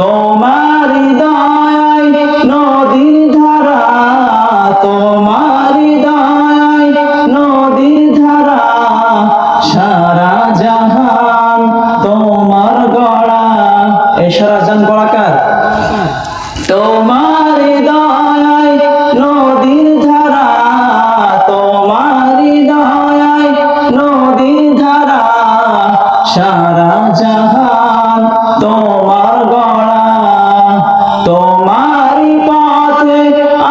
তোমার হৃদয় নদীর ধারা, তোমার হৃদয় নদীর ধারা, সারা জাহান তোমার গড়া। এই সারা জাহান গড়া কার? তোমার হৃদয় নদীর ধারা, তোমার হৃদয় নদীর ধারা, সারা জাহান তোমার গড়া। তোমারই পথে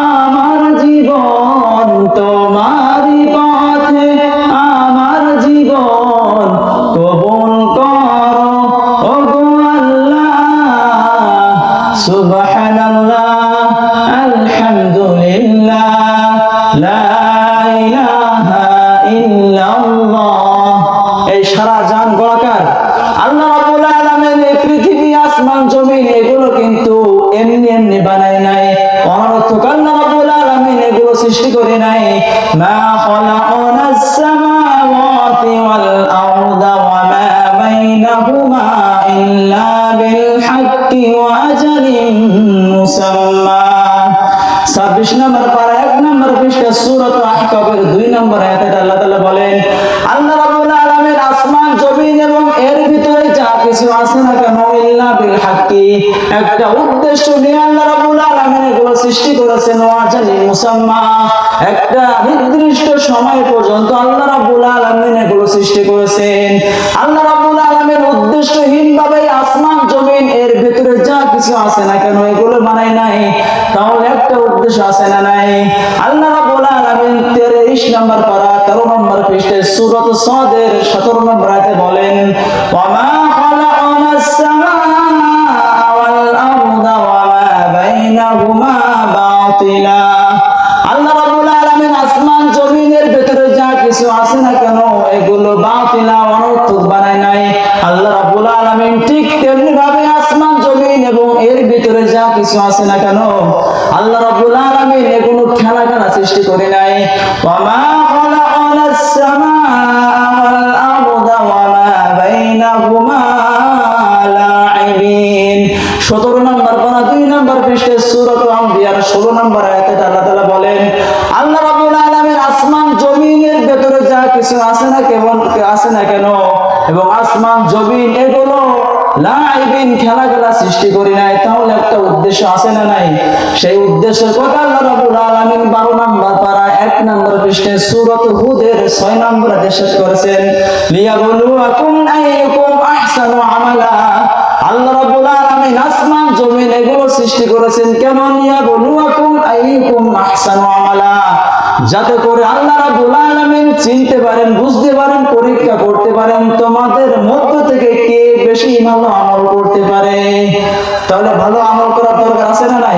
আমার জীবন, তোমারই পথে আমার জীবন, কবুল করো ওগো আল্লাহ। সুবহানাল্লাহ, আলহামদুলিল্লাহ, লা ইলাহা ইল্লাল্লাহ। এই সারা জান গোলাকার আল্লাহ রাব্বুল আলামিন। এই পৃথিবী আসমান জমিন এগুলো কিন্তু এমনি এমনি বানায় নাই, অনর্থক আল্লাহ রাব্বুল আলামিন এগুলো সৃষ্টি করে নাই। মা খালাকনাস সামাওয়াতি ওয়াল আরদা ওয়া মা বাইনাহুমা ইল্লা বিল হাক্কি ওয়া আজালিন মুসাম্মা। 26 নম্বর পারা 1 নম্বর পৃষ্ঠা সূরা আহকাফের 2 নম্বর আয়াতে আল্লাহ তাআলা বলেন, আল্লাহ রাব্বুল আলামিন আসমান জমিন এবং এর ভিতরে যা কিছু আছে না কেন ইল্লা বিল হাক্কি, একটা উদ্দেশ্য নিয়ে আল্লাহ রাব্বুল আলামিন এগুলো সৃষ্টি করেছেন। ওয়াজালিন মুসাম্মা, একটা নির্দিষ্ট সময় পর্যন্ত আল্লাহ রাব্বুল আলামিন এগুলো সৃষ্টি করেছেন। আল্লাহ রাব্বুল আলামিন উদ্দেশ্যহীন ভাবে আসমান জমিন এর ভিতরে যা কিছু আছে না কেন এগুলো বানায় নাই, তাহলে একটা উদ্দেশ্য আছে না নাই? আল্লাহ রাব্বুল আলামিন 23 নম্বর পারা 13 নম্বর পৃষ্ঠায় সূরা সাদের 17 নম্বর আয়াতে বলেন, ওয়া মা খালাকনাস সামাআ ওয়াল আরদা ওয়া মা বাইনাহুমা বাতিলা। আল্লাহ রাব্বুল আলামিন আসমান জমিনের ভিতরে যা কিছু আছে না কেন এগুলো বাতিলা, অনর্থক বানায় নাই। আল্লাহ রাব্বুল আলামিন ঠিক তেমনি ভাবে আসমান জমিন এবং এর ভিতরে যা কিছু আছে না কেন আল্লাহ রাব্বুল আলামিন এগুলো খেলা খেলা সৃষ্টি করে নাই। ওয়া মা খালাকনাস সামাআ ওয়াল আরদা ওয়া মা বাইনাহুমা লাঈবিন। 17 নম্বর পারা 2 নম্বর পৃষ্ঠায় সূরা আম্বিয়ার 16 নম্বর আয়াতে আল্লাহ তাআলা বলেন, আল্লাহ রাব্বুল আলামিন আসমান জমিনের ভিতরে যা কিছু আছে না কেন এবং আসমান জমিন এগুলো লাঈবিন খেলা খেলা সৃষ্টি করে নাই, তাহলে একটা উদ্দেশ্য আছে না নাই? সেই উদ্দেশ্যের কথা আল্লাহ রাব্বুল আলামিন 12 নম্বর পারা 1 নম্বর পৃষ্ঠায় সূরা হুদের 6 নম্বর আয়াতে শেষ করেছেন, লিয়াবলুয়াকুম আইয়ুকুম আহসানু আমালা। আল্লাহ রাব্বুল আলামিন আসমান জমিন এগুলো সৃষ্টি করেছেন কেন? লিয়াবলুয়াকুম আইয়ুকুম আহসানু আমালা, যাতে করে আল্লাহ রাব্বুল আলামিন চিনতে পারেন, বুঝতে পারেন, পরীক্ষা করতে পারেন তোমাদের মধ্য থেকে কে বেশি ভালো আমল করতে পারে। তাহলে ভালো আমল করার দরকার আছে না নাই?